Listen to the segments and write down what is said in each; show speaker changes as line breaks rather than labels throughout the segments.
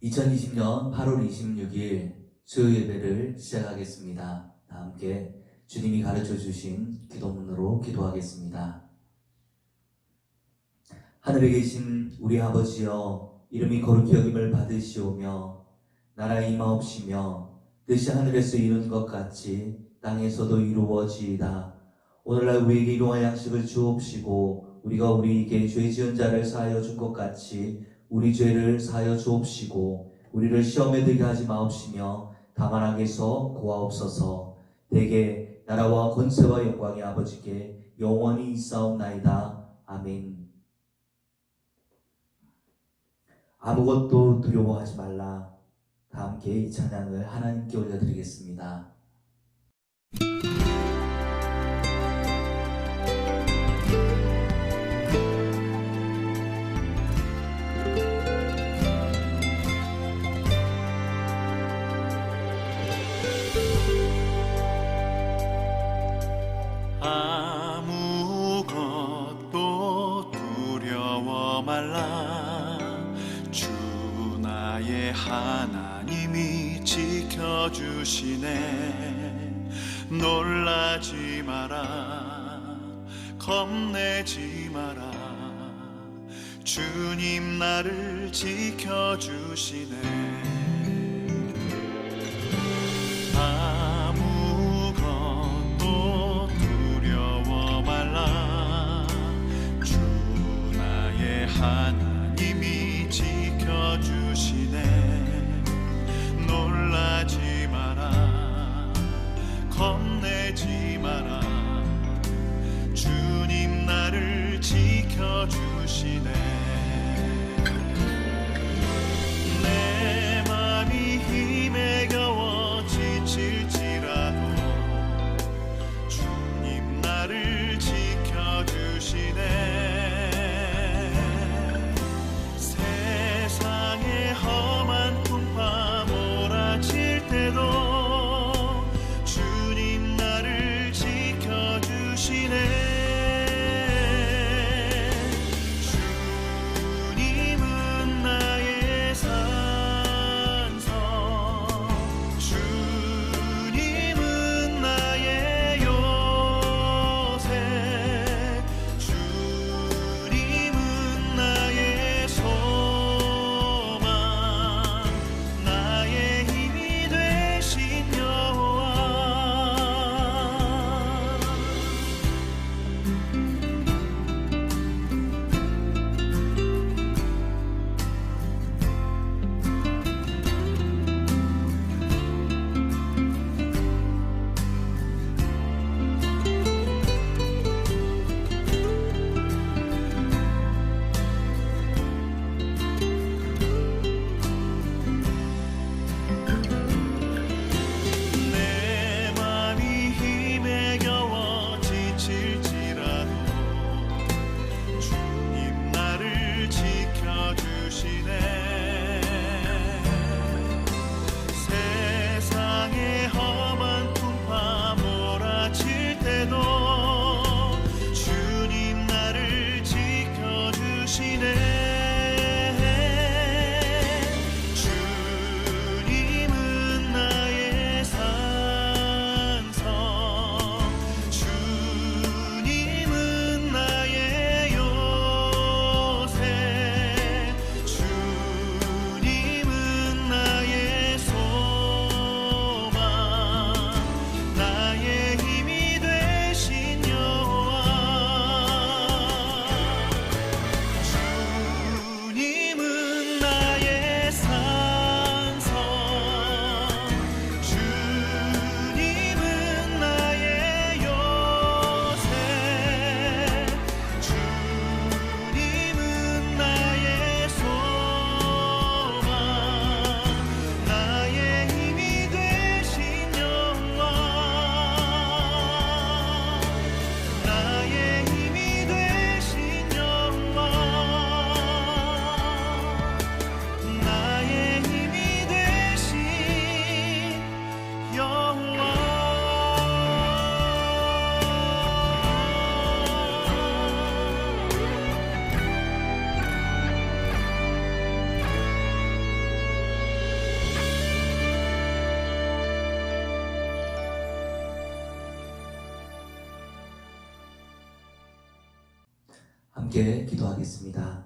2020년 8월 26일 수요 예배를 시작하겠습니다. 다 함께 주님이 가르쳐 주신 기도문으로 기도하겠습니다. 하늘에 계신 우리 아버지여, 이름이 거룩히 여김을 받으시오며 나라의 임하옵시며 뜻이 하늘에서 이룬 것 같이 땅에서도 이루어지이다. 오늘날 우리에게 일용할 양식을 주옵시고 우리가 우리에게 죄 지은 자를 사하여 준 것 같이 우리 죄를 사하여 주옵시고 우리를 시험에 들게 하지 마옵시며 다만 악에서 구하옵소서. 대개 나라와 권세와 영광이 아버지께 영원히 있사옵나이다. 아멘. 아무것도 두려워하지 말라. 다 함께 이 찬양을 하나님께 올려드리겠습니다.
아무것도 두려워 말라. 주 나의 하나님이 지켜주시네. 놀라지 마라, 겁내지 마라. 주님 나를 지켜주시네. 아무것도 두려워 말라. 주 나의 하나님이 지켜주시네. 놀라지 마라, 겁내지 마라. 주님 나를 지켜주시네. 내 맘이 힘에 겨워 지칠지라도 주님 나를 지켜주시네. 세상의 험한 풍파 몰아칠 때도 주님 나를 지켜주시네. 주님
함께 기도하겠습니다.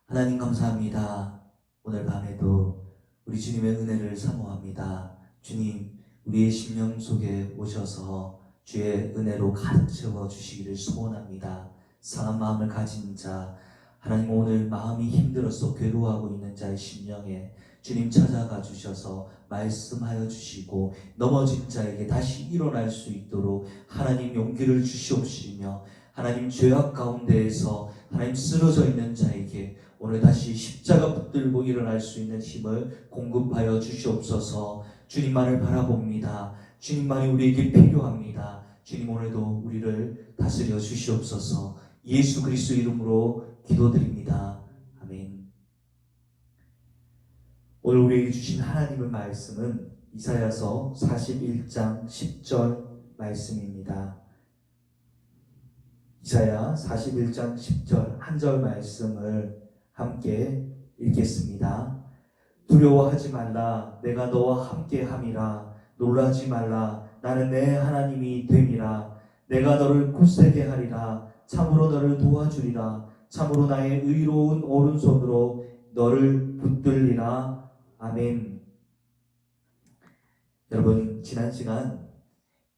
하나님 감사합니다. 오늘 밤에도 우리 주님의 은혜를 사모합니다. 주님, 우리의 심령 속에 오셔서 주의 은혜로 가득 채워 주시기를 소원합니다. 상한 마음을 가진 자, 하나님 오늘 마음이 힘들어서 괴로워하고 있는 자의 심령에 주님 찾아가 주셔서 말씀하여 주시고 넘어진 자에게 다시 일어날 수 있도록 하나님 용기를 주시옵시며, 하나님 죄악 가운데에서 하나님 쓰러져 있는 자에게 오늘 다시 십자가 붙들고 일어날 수 있는 힘을 공급하여 주시옵소서. 주님만을 바라봅니다. 주님만이 우리에게 필요합니다. 주님, 오늘도 우리를 다스려 주시옵소서. 예수 그리스도 이름으로 기도드립니다. 아멘. 오늘 우리에게 주신 하나님의 말씀은 이사야서 41장 10절 말씀입니다. 이사야 41장 10절 한 절 말씀을 함께 읽겠습니다. 두려워하지 말라, 내가 너와 함께 함이라. 놀라지 말라, 나는 내 하나님이 됨이라. 내가 너를 굳세게 하리라. 참으로 너를 도와주리라. 참으로 나의 의로운 오른손으로 너를 붙들리라. 아멘. 여러분, 지난 시간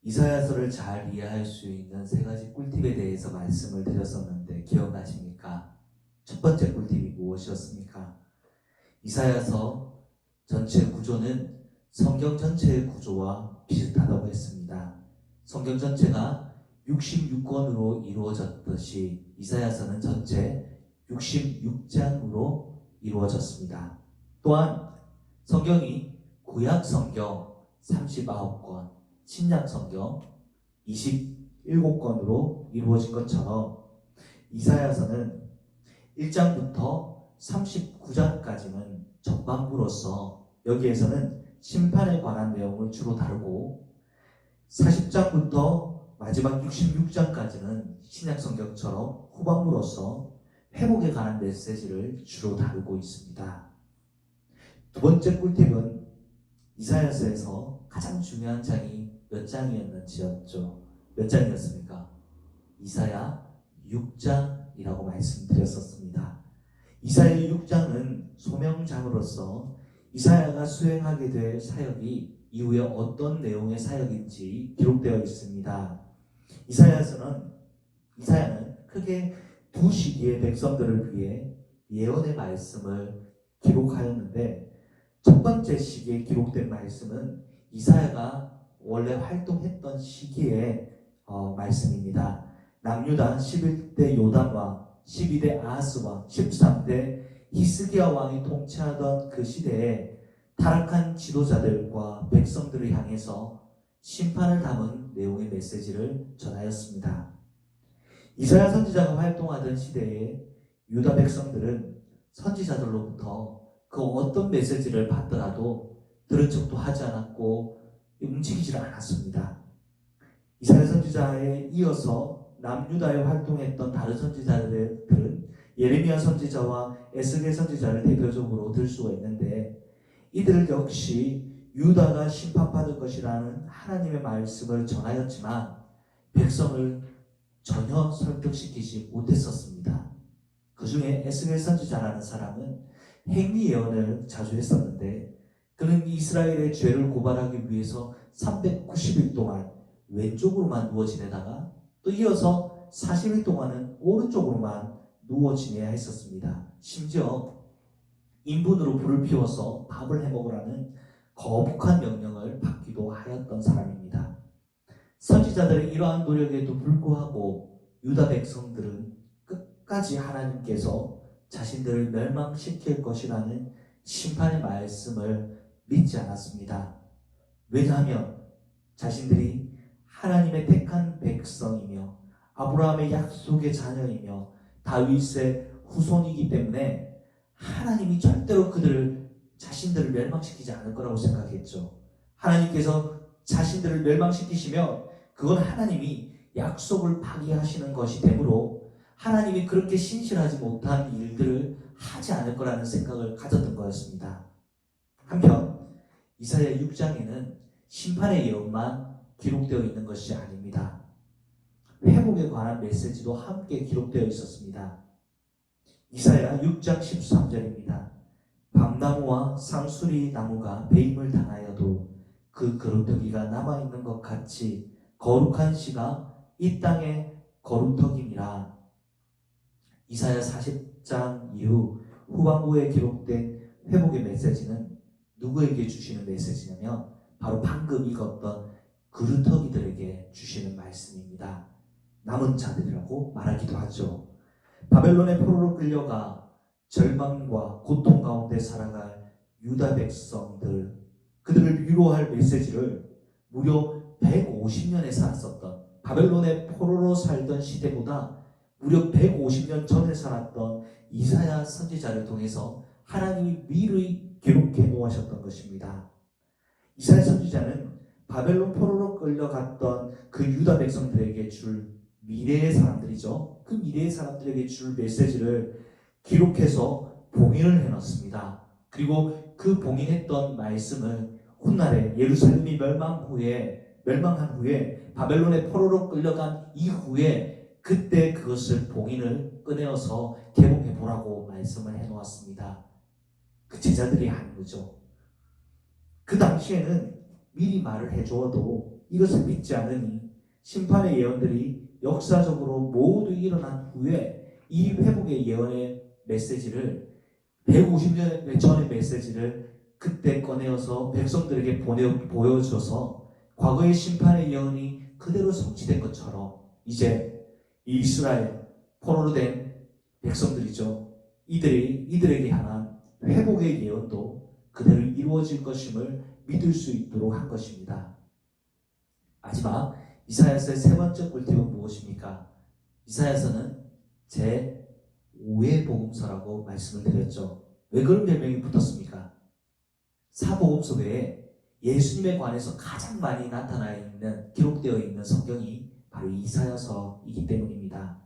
이사야서를 잘 이해할 수 있는 세 가지 꿀팁에 대해서 말씀을 드렸었는데 기억나십니까? 첫 번째 꿀팁이 무엇이었습니까? 이사야서 전체 구조는 성경 전체의 구조와 비슷하다고 했습니다. 성경 전체가 66권으로 이루어졌듯이 이사야서는 전체 66장으로 이루어졌습니다. 또한 성경이 구약 성경 39권, 신약 성경 27권으로 이루어진 것처럼 이사야서는 1장부터 39장까지는 전반부로서 여기에서는 심판에 관한 내용을 주로 다루고 40장부터 마지막 66장까지는 신약 성경처럼 후반부로서 회복에 관한 메시지를 주로 다루고 있습니다. 두 번째 꿀팁은 이사야서에서 가장 중요한 장이 몇 장이었는지였죠. 몇 장이었습니까? 이사야 6장이라고 말씀드렸었습니다. 이사야 6장은 소명장으로서 이사야가 수행하게 될 사역이 이후에 어떤 내용의 사역인지 기록되어 있습니다. 이사야는 크게 두 시기의 백성들을 위해 예언의 말씀을 기록하였는데, 첫 번째 시기에 기록된 말씀은 이사야가 원래 활동했던 시기의 말씀입니다. 남유다 11대 요담과 12대 아하스와 13대 히스기야 왕이 통치하던 그 시대에 타락한 지도자들과 백성들을 향해서 심판을 담은 내용의 메시지를 전하였습니다. 이사야 선지자가 활동하던 시대에 유다 백성들은 선지자들로부터 그 어떤 메시지를 받더라도 들은 척도 하지 않았고 움직이질 않았습니다. 이사야 선지자에 이어서 남유다에 활동했던 다른 선지자들은 예레미야 선지자와 에스겔 선지자를 대표적으로 들 수가 있는데, 이들 역시 유다가 심판받을 것이라는 하나님의 말씀을 전하였지만 백성을 전혀 설득시키지 못했었습니다. 그 중에 에스겔 선지자라는 사람은 행위 예언을 자주 했었는데, 그는 이스라엘의 죄를 고발하기 위해서 390일 동안 왼쪽으로만 누워 지내다가 또 이어서 40일 동안은 오른쪽으로만 누워 지내야 했었습니다. 심지어 인분으로 불을 피워서 밥을 해먹으라는 거북한 명령을 받기도 하였던 사람입니다. 선지자들의 이러한 노력에도 불구하고 유다 백성들은 끝까지 하나님께서 자신들을 멸망시킬 것이라는 심판의 말씀을 믿지 않았습니다. 왜냐하면 자신들이 하나님의 택한 백성이며 아브라함의 약속의 자녀이며 다윗의 후손이기 때문에 하나님이 절대로 자신들을 멸망시키지 않을 거라고 생각했죠. 하나님께서 자신들을 멸망시키시면 그건 하나님이 약속을 파기하시는 것이 되므로 하나님이 그렇게 신실하지 못한 일들을 하지 않을 거라는 생각을 가졌던 거였습니다. 한편 이사야 6장에는 심판의 예언만 기록되어 있는 것이 아닙니다. 회복에 관한 메시지도 함께 기록되어 있었습니다. 이사야 6장 13절입니다. 밤나무와 상수리 나무가 배임을 당하여도 그 그루터기가 남아있는 것 같이 거룩한 씨가 이 땅의 거룩터기니라. 이사야 40장 이후 후반부에 기록된 회복의 메시지는 누구에게 주시는 메시지냐면 바로 방금 읽었던 그루터기들에게 주시는 말씀입니다. 남은 자들이라고 말하기도 하죠. 바벨론의 포로로 끌려가 절망과 고통 가운데 살아갈 유다 백성들, 그들을 위로할 메시지를 무려 150년에 살았었던, 바벨론의 포로로 살던 시대보다 무려 150년 전에 살았던 이사야 선지자를 통해서 하나님이 미리 기록해 놓으셨던 것입니다. 이사야 선지자는 바벨론 포로로 끌려갔던 그 유다 백성들에게 줄 미래의 사람들이죠. 그 미래의 사람들에게 줄 메시지를 기록해서 봉인을 해놨습니다. 그리고 그 봉인했던 말씀을 훗날에 예루살렘이 멸망한 후에 바벨론의 포로로 끌려간 이후에 그때 그것을 봉인을 꺼내어서 개봉해 보라고 말씀을 해놓았습니다. 그 제자들이 하는 거죠. 그 당시에는 미리 말을 해주어도 이것을 믿지 않으니 심판의 예언들이 역사적으로 모두 일어난 후에 이 회복의 예언의 메시지를 150년 전의 메시지를 그때 꺼내어서 백성들에게 보여줘서 과거의 심판의 예언이 그대로 성취된 것처럼 이제 이스라엘 포로로 된 백성들이죠. 이들에게 향한 회복의 예언도 그대로 이루어질 것임을 믿을 수 있도록 한 것입니다. 마지막 이사야서의 세 번째 꿀팁은 무엇입니까? 이사야서는 제5의 복음서라고 말씀을 드렸죠. 왜 그런 별명이 붙었습니까? 사복음서 외에 예수님에 관해서 가장 많이 나타나 있는, 기록되어 있는 성경이 바로 이사야서이기 때문입니다.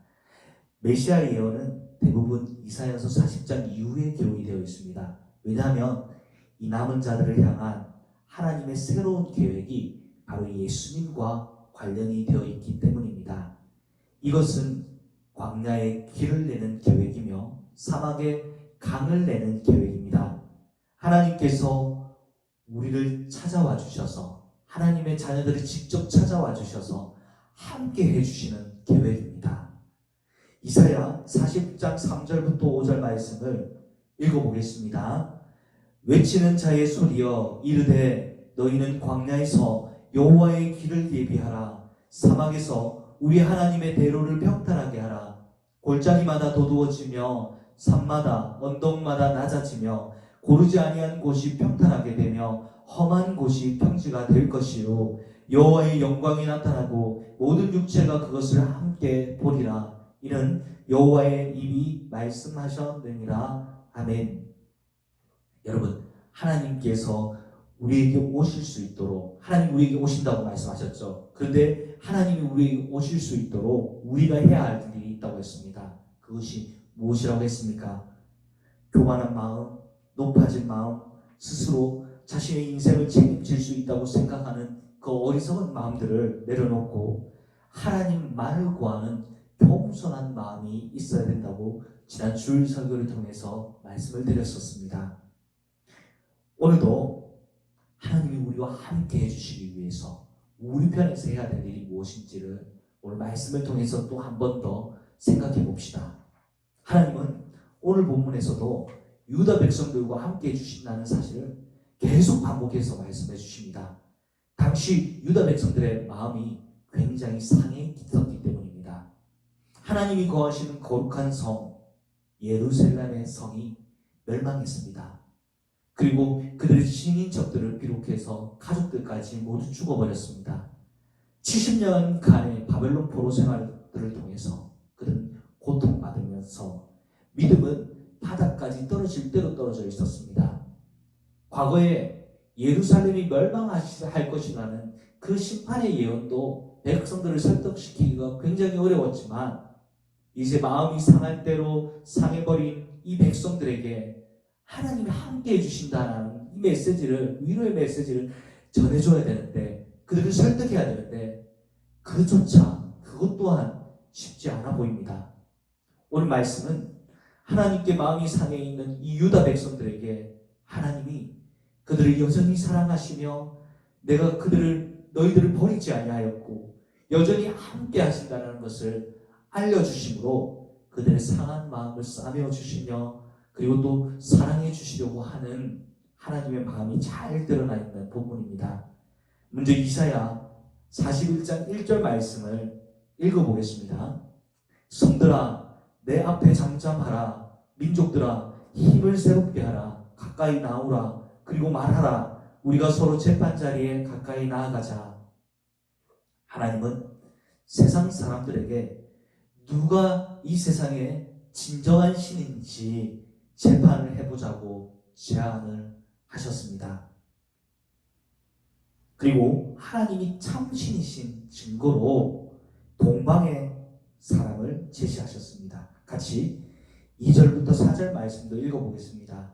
메시아 예언은 대부분 이사야서 40장 이후에 기록이 되어 있습니다. 왜냐하면 이 남은 자들을 향한 하나님의 새로운 계획이 바로 예수님과 관련이 되어 있기 때문입니다. 이것은 광야에 길을 내는 계획이며 사막에 강을 내는 계획입니다. 하나님께서 우리를 찾아와 주셔서, 하나님의 자녀들을 직접 찾아와 주셔서 함께 해주시는 계획입니다. 이사야 40장 3절부터 5절 말씀을 읽어보겠습니다. 외치는 자의 소리여 이르되 너희는 광야에서 여호와의 길을 예비하라. 사막에서 우리 하나님의 대로를 평탄하게 하라. 골짜기마다 도두어지며 산마다 언덕마다 낮아지며 고르지 아니한 곳이 평탄하게 되며 험한 곳이 평지가 될 것이요 여호와의 영광이 나타나고 모든 육체가 그것을 함께 보리라. 이는 여호와의 입이 말씀하셨느니라. 아멘. 여러분, 하나님께서 우리에게 오실 수 있도록, 하나님 우리에게 오신다고 말씀하셨죠. 그런데 하나님이 우리에게 오실 수 있도록 우리가 해야 할 일이 있다고 했습니다. 그것이 무엇이라고 했습니까? 교만한 마음, 높아진 마음, 스스로 자신의 인생을 책임질 수 있다고 생각하는 그 어리석은 마음들을 내려놓고 하나님만을 구하는 겸손한 마음이 있어야 된다고 지난 주일 설교를 통해서 말씀을 드렸었습니다. 오늘도 하나님이 우리와 함께 해주시기 위해서 우리 편에서 해야 될 일이 무엇인지를 오늘 말씀을 통해서 또 한 번 더 생각해 봅시다. 하나님은 오늘 본문에서도 유다 백성들과 함께 해주신다는 사실을 계속 반복해서 말씀해 주십니다. 당시 유다 백성들의 마음이 굉장히 상해 있었기 때문입니다. 하나님이 거하시는 거룩한 성 예루살렘의 성이 멸망했습니다. 그리고 그들의 친인척들을 비롯해서 가족들까지 모두 죽어버렸습니다. 70년간의 바벨론 포로 생활들을 통해서 그들은 고통받으면서 믿음은 바닥까지 떨어질 대로 떨어져 있었습니다. 과거에 예루살렘이 멸망할 것이라는 그 심판의 예언도 백성들을 설득시키기가 굉장히 어려웠지만 이제 마음이 상할 대로 상해버린 이 백성들에게 하나님이 함께 해주신다는 이 메시지를, 위로의 메시지를 전해줘야 되는데, 그들을 설득해야 되는데 그것 또한 쉽지 않아 보입니다. 오늘 말씀은 하나님께 마음이 상해 있는 이 유다 백성들에게 하나님이 그들을 여전히 사랑하시며 내가 너희들을 버리지 아니하였고 여전히 함께 하신다는 것을 알려주심으로 그들의 상한 마음을 싸매어 주시며 그리고 또 사랑해 주시려고 하는 하나님의 마음이 잘 드러나 있는 부분입니다. 먼저 이사야 41장 1절 말씀을 읽어보겠습니다. 성들아 내 앞에 잠잠하라. 민족들아 힘을 새롭게 하라. 가까이 나오라. 그리고 말하라. 우리가 서로 재판자리에 가까이 나아가자. 하나님은 세상 사람들에게 누가 이 세상에 진정한 신인지 재판을 해보자고 제안을 하셨습니다. 그리고 하나님이 참 신이신 증거로 동방의 사람을 제시하셨습니다. 같이 2절부터 4절 말씀도 읽어보겠습니다.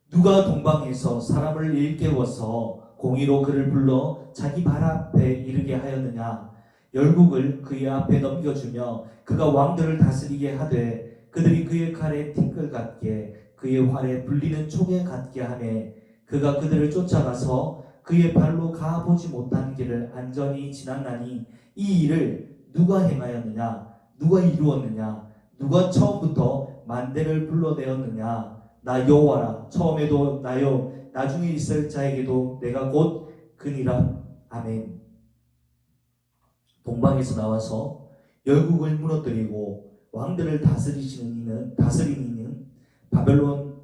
누가 동방에서 사람을 일깨워서 공의로 그를 불러 자기 발 앞에 이르게 하였느냐. 열국을 그의 앞에 넘겨주며 그가 왕들을 다스리게 하되 그들이 그의 칼에 티끌 같게 그의 활에 불리는 총에 같게 하매 그가 그들을 쫓아가서 그의 발로 가보지 못한 길을 안전히 지났나니 이 일을 누가 행하였느냐. 누가 이루었느냐. 누가 처음부터 만대를 불러내었느냐. 나 여호와라. 처음에도 나요 나중에 있을 자에게도 내가 곧 그니라. 아멘. 동방에서 나와서 열국을 무너뜨리고 왕들을 다스리는 이는 바벨론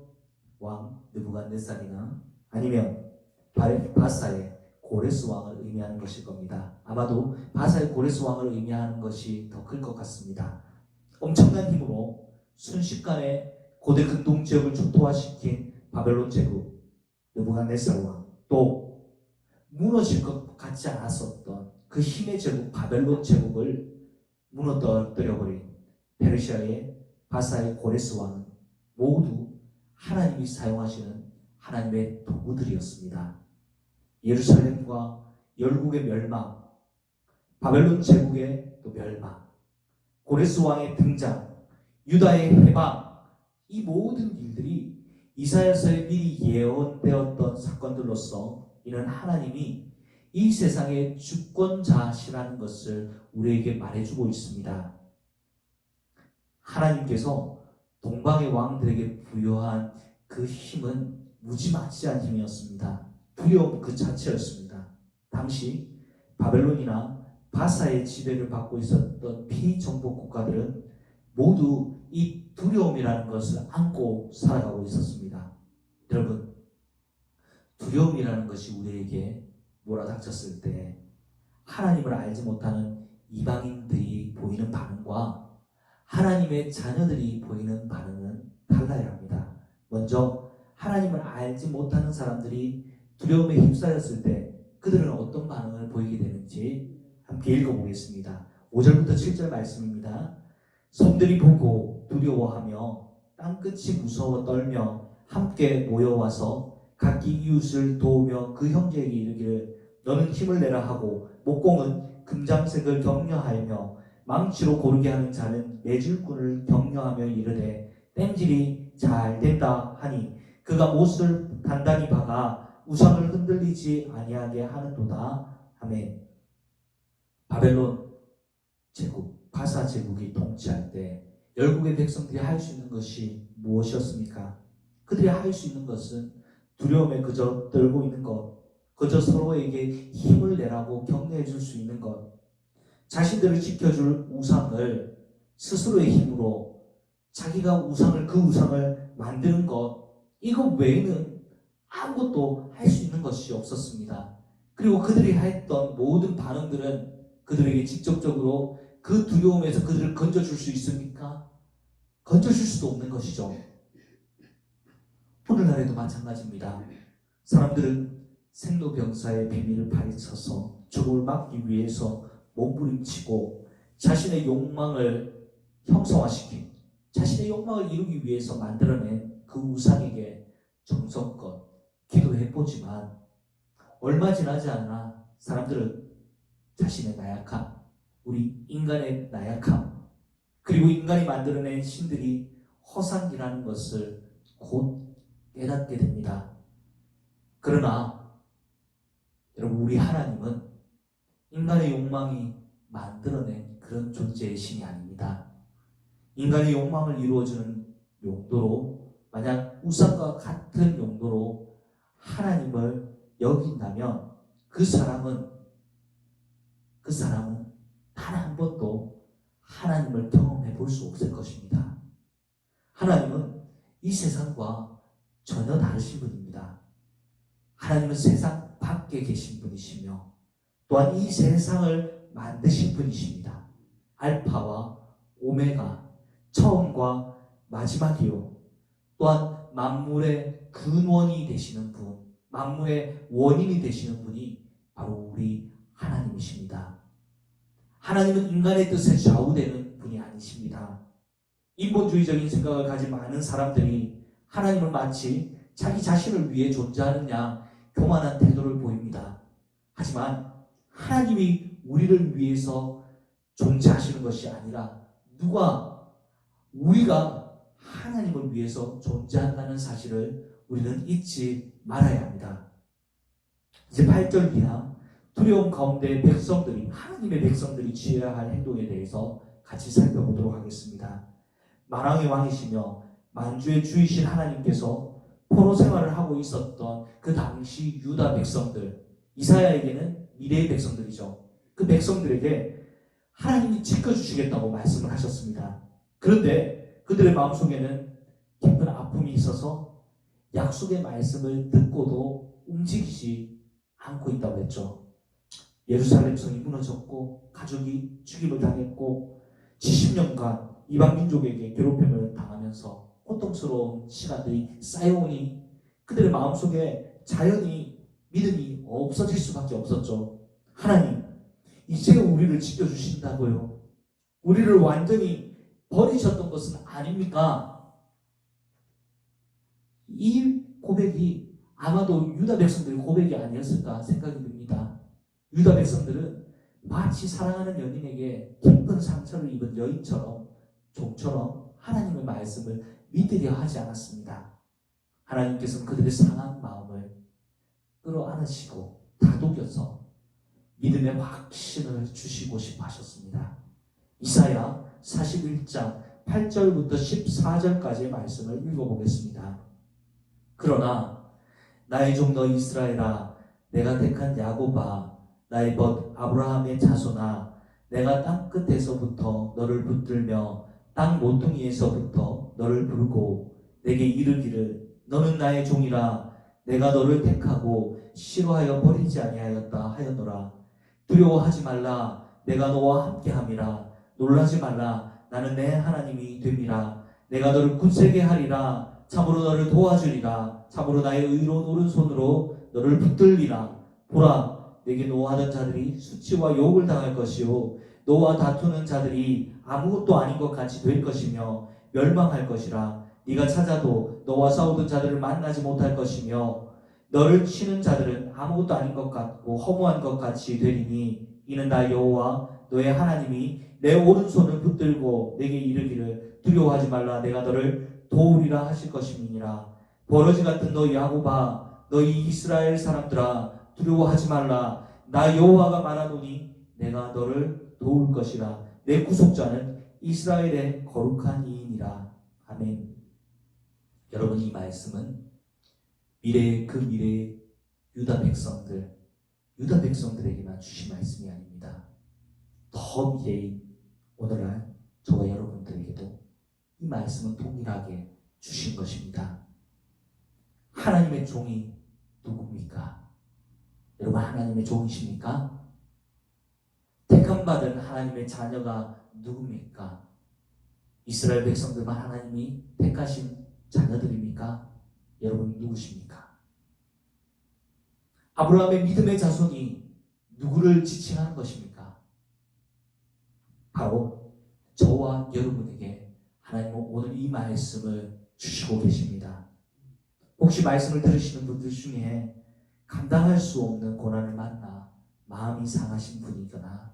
왕 느부갓네살이나 아니면 바사의 고레스 왕을 의미하는 것일 겁니다. 아마도 바사의 고레스 왕을 의미하는 것이 더 클 것 같습니다. 엄청난 힘으로 순식간에 고대 근동 지역을 초토화시킨 바벨론 제국 느부갓네살 왕, 또 무너질 것 같지 않았었던 그 힘의 제국 바벨론 제국을 무너뜨려버린 페르시아의 바사의 고레스 왕은 모두 하나님이 사용하시는 하나님의 도구들이었습니다. 예루살렘과 열국의 멸망, 바벨론 제국의 또 멸망, 고레스 왕의 등장, 유다의 해방, 이 모든 일들이 이사야서에 미리 예언되었던 사건들로서 이는 하나님이 이 세상의 주권자시라는 것을 우리에게 말해주고 있습니다. 하나님께서 동방의 왕들에게 부여한 그 힘은 무지막지한 힘이었습니다. 두려움 그 자체였습니다. 당시 바벨론이나 바사의 지배를 받고 있었던 피정복 국가들은 모두 이 두려움이라는 것을 안고 살아가고 있었습니다. 여러분, 두려움이라는 것이 우리에게 몰아닥쳤을 때 하나님을 알지 못하는 이방인들이 보이는 반응과 하나님의 자녀들이 보이는 반응은 달라야 합니다. 먼저 하나님을 알지 못하는 사람들이 두려움에 휩싸였을 때 그들은 어떤 반응을 보이게 되는지 함께 읽어보겠습니다. 5절부터 7절 말씀입니다. 성들이 보고 두려워하며 땅끝이 무서워 떨며 함께 모여와서 각기 이웃을 도우며 그 형제에게 이르기를 너는 힘을 내라 하고 목공은 금장색을 격려하며 망치로 고르게 하는 자는 매질꾼을 격려하며 이르되 땜질이 잘 된다 하니 그가 못을 단단히 박아 우상을 흔들리지 아니하게 하는도다. 아멘. 바벨론 제국, 바사 제국이 통치할 때 열국의 백성들이 할 수 있는 것이 무엇이었습니까? 그들이 할 수 있는 것은 두려움에 그저 떨고 있는 것, 그저 서로에게 힘을 내라고 격려해 줄 수 있는 것, 자신들을 지켜줄 우상을 스스로의 힘으로 자기가 그 우상을 만드는 것, 이거 외에는 아무것도 할 수 있는 것이 없었습니다. 그리고 그들이 했던 모든 반응들은 그들에게 직접적으로 그 두려움에서 그들을 건져줄 수 있습니까? 건져줄 수도 없는 것이죠. 오늘날에도 마찬가지입니다. 사람들은 생로병사의 비밀을 파헤쳐서 죽음을 막기 위해서 몸부림치고 자신의 욕망을 형성화시킨, 자신의 욕망을 이루기 위해서 만들어낸 그 우상에게 정성껏 기도해보지만 얼마 지나지 않아 사람들은 자신의 나약함, 우리 인간의 나약함, 그리고 인간이 만들어낸 신들이 허상이라는 것을 곧 깨닫게 됩니다. 그러나 여러분, 우리 하나님은 인간의 욕망이 만들어낸 그런 존재의 신이 아닙니다. 인간의 욕망을 이루어주는 용도로, 만약 우상과 같은 용도로 하나님을 여긴다면 그 사람은 단 한 번도 하나님을 경험해 볼 수 없을 것입니다. 하나님은 이 세상과 전혀 다르신 분입니다. 하나님은 세상 밖에 계신 분이시며 또한 이 세상을 만드신 분이십니다. 알파와 오메가, 처음과 마지막이요, 또한 만물의 근원이 되시는 분, 만물의 원인이 되시는 분이 바로 우리 하나님이십니다. 하나님은 인간의 뜻에 좌우되는 분이 아니십니다. 인본주의적인 생각을 가진 많은 사람들이 하나님을 마치 자기 자신을 위해 존재하느냐 교만한 태도를 보입니다. 하지만 하나님이 우리를 위해서 존재하시는 것이 아니라 우리가 하나님을 위해서 존재한다는 사실을 우리는 잊지 말아야 합니다. 이제 8절 이하 두려움 가운데 하나님의 백성들이 취해야 할 행동에 대해서 같이 살펴보도록 하겠습니다. 만왕의 왕이시며 만주의 주이신 하나님께서 포로 생활을 하고 있었던 그 당시 유다 백성들, 이사야에게는 미래의 백성들이죠. 그 백성들에게 하나님이 지켜주시겠다고 말씀을 하셨습니다. 그런데 그들의 마음속에는 깊은 아픔이 있어서 약속의 말씀을 듣고도 움직이지 않고 있다고 했죠. 예루살렘 성이 무너졌고 가족이 죽임을 당했고 70년간 이방 민족에게 괴롭힘을 당하면서 고통스러운 시간들이 쌓여오니 그들의 마음속에 자연히 믿음이 없어질 수밖에 없었죠. 하나님, 이제 우리를 지켜주신다고요? 우리를 완전히 버리셨던 것은 아닙니까? 이 고백이 아마도 유다 백성들의 고백이 아니었을까 생각이 듭니다. 유다 백성들은 마치 사랑하는 연인에게 깊은 상처를 입은 여인처럼, 종처럼 하나님의 말씀을 믿으려 하지 않았습니다. 하나님께서는 그들의 상한 마음을 끌어안으시고 다독여서 믿음의 확신을 주시고 싶어 하셨습니다. 이사야 41장 8절부터 14절까지의 말씀을 읽어보겠습니다. 그러나 나의 종 너 이스라엘아, 내가 택한 야곱아, 나의 벗 아브라함의 자손아, 내가 땅 끝에서부터 너를 붙들며 땅 모퉁이에서부터 너를 부르고 내게 이르기를 너는 나의 종이라, 내가 너를 택하고 싫어하여 버리지 아니하였다 하였노라. 두려워하지 말라, 내가 너와 함께함이라. 놀라지 말라, 나는 내 하나님이 됨이라. 내가 너를 굳세게 하리라. 참으로 너를 도와주리라. 참으로 나의 의로운 오른손으로 너를 붙들리라. 보라, 내게 노하던 자들이 수치와 욕을 당할 것이요 너와 다투는 자들이 아무것도 아닌 것 같이 될 것이며 멸망할 것이라. 네가 찾아도 너와 싸우던 자들을 만나지 못할 것이며 너를 치는 자들은 아무것도 아닌 것 같고 허무한 것 같이 되리니 이는 나 여호와 너의 하나님이 내 오른손을 붙들고 내게 이르기를 두려워하지 말라, 내가 너를 도우리라 하실 것임이니라. 버러지 같은 너 야곱아, 너희 이스라엘 사람들아, 두려워하지 말라. 나 여호와가 말하노니 내가 너를 도울 것이라. 내 구속자는 이스라엘의 거룩한 이인이라. 아멘. 여러분, 이 말씀은 미래의 유다 백성들에게만 주신 말씀이 아닙니다. 더 미래인 오늘날 저와 여러분들에게도 이 말씀은 동일하게 주신 것입니다. 하나님의 종이 누굽니까? 여러분, 하나님의 종이십니까? 택함받은 하나님의 자녀가 누굽니까? 이스라엘 백성들만 하나님이 택하신 자녀들입니까? 여러분, 누구십니까? 아브라함의 믿음의 자손이 누구를 지칭하는 것입니까? 바로 저와 여러분에게 하나님은 오늘 이 말씀을 주시고 계십니다. 혹시 말씀을 들으시는 분들 중에 감당할 수 없는 고난을 만나 마음이 상하신 분이거나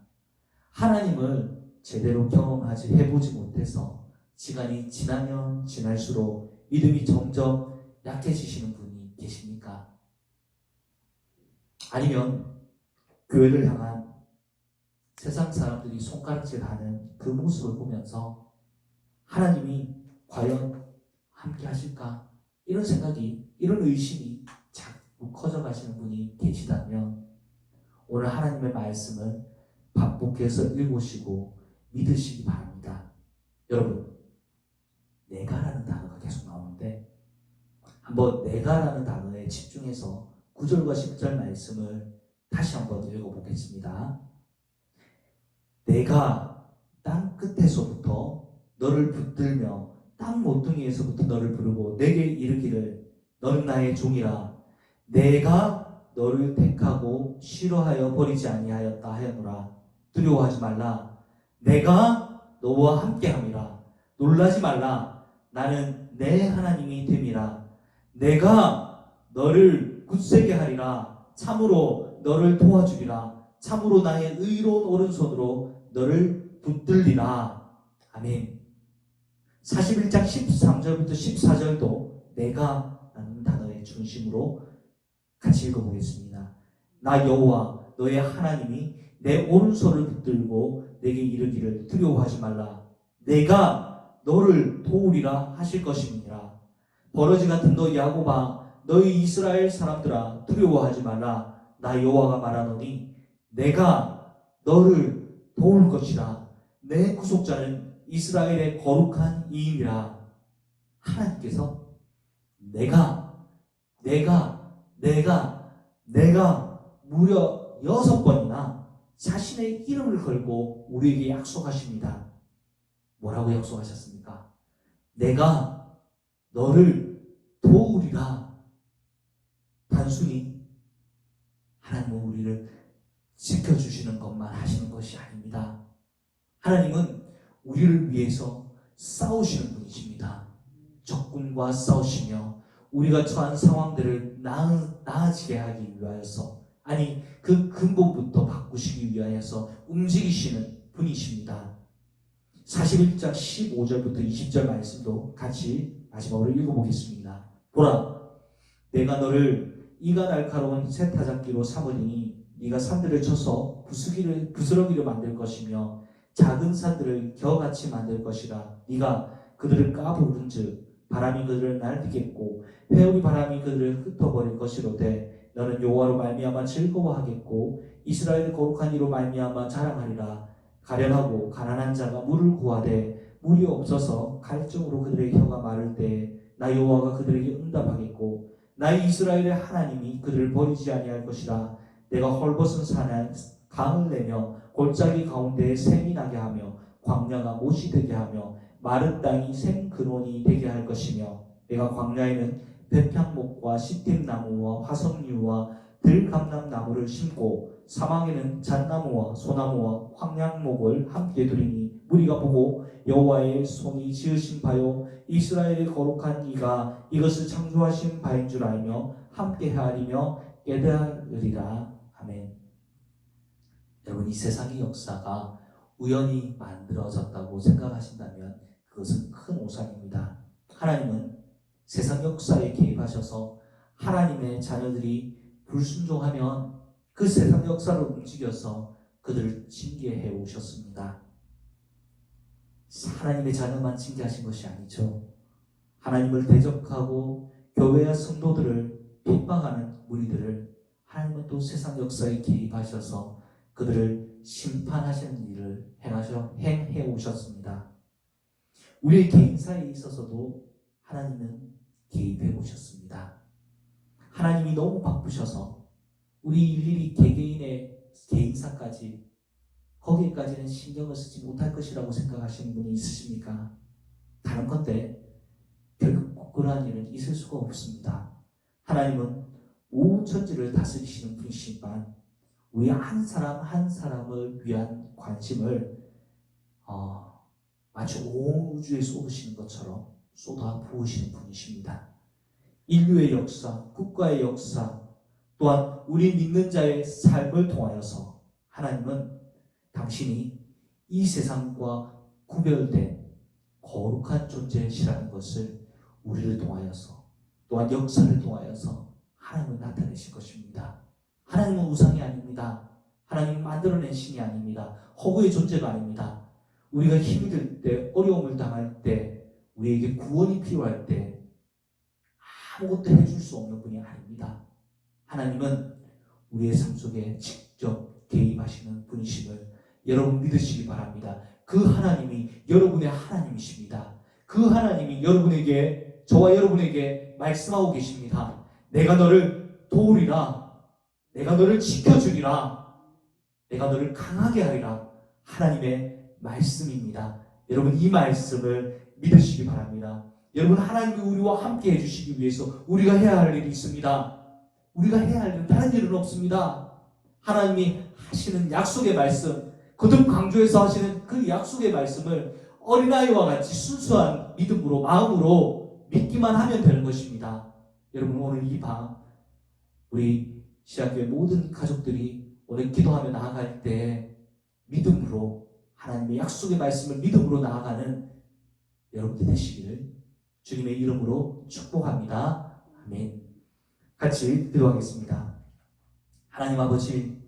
하나님을 제대로 해보지 못해서 시간이 지나면 지날수록 믿음이 점점 약해지시는 분이 계십니까? 아니면 교회를 향한 세상 사람들이 손가락질하는 그 모습을 보면서 하나님이 과연 함께 하실까? 이런 생각이, 이런 의심이 자꾸 커져가시는 분이 계시다면 오늘 하나님의 말씀을 반복해서 읽으시고 믿으시기 바랍니다. 여러분, 내가라는 단어가 계속 나오는데 한번 내가라는 단어에 집중해서 9절과 10절 말씀을 다시 한번 읽어보겠습니다. 내가 땅 끝에서부터 너를 붙들며 땅 모퉁이에서부터 너를 부르고 내게 이르기를 너는 나의 종이라 내가 너를 택하고 싫어하여 버리지 아니하였다 하였노라. 두려워하지 말라. 내가 너와 함께함이라. 놀라지 말라. 나는 내 하나님이 됨이라. 내가 너를 굳세게 하리라. 참으로 너를 도와주리라. 참으로 나의 의로운 오른손으로 너를 붙들리라. 아멘. 41장 13절부터 14절도 내가 라는 단어의 중심으로 같이 읽어보겠습니다. 나 여호와 너의 하나님이 내 오른손을 붙들고 내게 이르기를 두려워하지 말라. 내가 너를 도우리라 하실 것입니다. 버러지 같은 너 야곱아 너희 이스라엘 사람들아 두려워하지 말라. 나 여호와가 말하노니 내가 너를 도울 것이라. 내 구속자는 이스라엘의 거룩한 이임이라. 하나님께서 내가 무려 6번이나 자신의 이름을 걸고 우리에게 약속하십니다. 뭐라고 약속하셨습니까? 내가 너를 도우리라. 단순히 하나님은 우리를 지켜주시는 것만 하시는 것이 아닙니다. 하나님은 우리를 위해서 싸우시는 분이십니다. 적군과 싸우시며 우리가 처한 상황들을 나아지게 하기 위하여서, 아니 그 근본부터 바꾸시기 위하여서 움직이시는 분이십니다. 41장 15절부터 20절 말씀도 같이 마지막으로 읽어보겠습니다. 보라, 내가 너를 이가 날카로운 새타잡기로 삼으리니 네가 산들을 쳐서 부스러기를 만들 것이며 작은 산들을 겨같이 만들 것이라. 네가 그들을 까부른즉 바람이 그들을 날리겠고 회오리 바람이 그들을 흩어버릴 것이로되 너는 여호와로 말미암아 즐거워하겠고 이스라엘의 거룩한 이로 말미암아 자랑하리라. 가련하고 가난한 자가 물을 구하되 물이 없어서 갈증으로 그들의 혀가 마를 때에 나 여호와가 그들에게 응답하겠고 나의 이스라엘의 하나님이 그들을 버리지 아니할 것이라. 내가 헐벗은 산에 강을 내며 골짜기 가운데에 샘이 나게 하며 광야가 못이 되게 하며 마른 땅이 생근원이 되게 할 것이며 내가 광야에는 백향목과 시팀나무와 화석류와 들감람나무를 심고 사막에는 잣나무와 소나무와 황량목을 함께 두리니 무리가 보고 여호와의 손이 지으신 바요 이스라엘의 거룩한 이가 이것을 창조하신 바인 줄 알며 함께 헤아리며 깨달으리라. 아멘. 여러분, 이 세상의 역사가 우연히 만들어졌다고 생각하신다면 그것은 큰 오산입니다. 하나님은 세상 역사에 개입하셔서 하나님의 자녀들이 불순종하면 그 세상 역사를 움직여서 그들을 징계해 오셨습니다. 하나님의 자녀만 징계하신 것이 아니죠. 하나님을 대적하고 교회와 성도들을 핍박하는 무리들을 하나님은 또 세상 역사에 개입하셔서 그들을 심판하시는 일을 행해 오셨습니다. 우리의 개인사에 있어서도 하나님은 개입해 오셨습니다. 하나님이 너무 바쁘셔서 우리 일일이 개개인의 개인사까지 거기에까지는 신경을 쓰지 못할 것이라고 생각하시는 분이 있으십니까? 다른 건데 결국 그러한 일은 있을 수가 없습니다. 하나님은 온 천지를 다스리시는 분이시지만 우리 한 사람 한 사람을 위한 관심을 마치 온 우주에 쏟으시는 것처럼 쏟아 부으시는 분이십니다. 인류의 역사, 국가의 역사, 또한 우리 믿는 자의 삶을 통하여서 하나님은 당신이 이 세상과 구별된 거룩한 존재시라는 것을 우리를 통하여서 또한 역사를 통하여서 하나님은 나타내실 것입니다. 하나님은 우상이 아닙니다. 하나님은 만들어낸 신이 아닙니다. 허구의 존재가 아닙니다. 우리가 힘이 들 때, 어려움을 당할 때, 우리에게 구원이 필요할 때 아무것도 해줄 수 없는 분이 아닙니다. 하나님은 우리의 삶 속에 직접 개입하시는 분이심을 여러분 믿으시기 바랍니다. 그 하나님이 여러분의 하나님이십니다. 그 하나님이 여러분에게, 저와 여러분에게 말씀하고 계십니다. 내가 너를 도우리라. 내가 너를 지켜주리라. 내가 너를 강하게 하리라. 하나님의 말씀입니다. 여러분 이 말씀을 믿으시기 바랍니다. 여러분 하나님이 우리와 함께 해주시기 위해서 우리가 해야 할 일이 있습니다. 우리가 해야 할 일은 다른 일은 없습니다. 하나님이 하시는 약속의 말씀, 거듭 강조해서 하시는 그 약속의 말씀을 어린아이와 같이 순수한 믿음으로, 마음으로 믿기만 하면 되는 것입니다. 여러분 오늘 이 밤 우리 시작교회 모든 가족들이 오늘 기도하며 나아갈 때 믿음으로, 하나님의 약속의 말씀을 믿음으로 나아가는 여러분들 되시기를 주님의 이름으로 축복합니다. 아멘. 같이 기도하겠습니다. 하나님 아버지,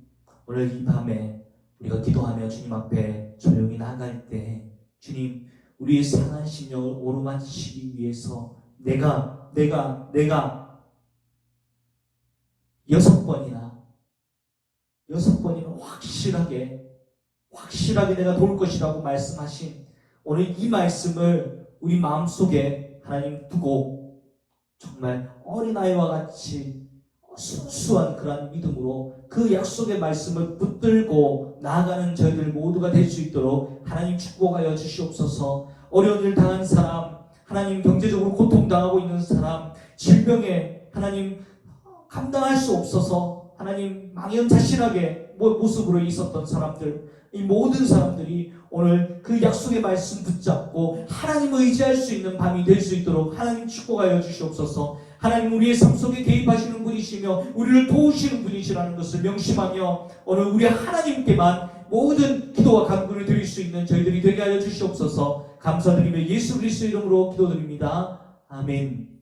오늘 이 밤에 우리가 기도하며 주님 앞에 조용히 나아갈 때 주님, 우리의 상한 심령을 오르만치기 위해서 내가 6번이나 확실하게 내가 도울 것이라고 말씀하신 오늘 이 말씀을 우리 마음속에 하나님 두고 정말 어린아이와 같이 순수한 그런 믿음으로 그 약속의 말씀을 붙들고 나아가는 저희들 모두가 될 수 있도록 하나님 축복하여 주시옵소서. 어려운 일 당한 사람, 하나님 경제적으로 고통당하고 있는 사람, 질병에 하나님 감당할 수 없어서 하나님 망연자실하게 모습으로 있었던 사람들, 이 모든 사람들이 오늘 그 약속의 말씀 붙잡고 하나님을 의지할 수 있는 밤이 될 수 있도록 하나님 축복하여 주시옵소서. 하나님 우리의 삶 속에 개입하시는 분이시며 우리를 도우시는 분이시라는 것을 명심하며 오늘 우리 하나님께만 모든 기도와 간구를 드릴 수 있는 저희들이 되게 하여 주시옵소서. 감사드리며 예수 그리스도의 이름으로 기도드립니다. 아멘.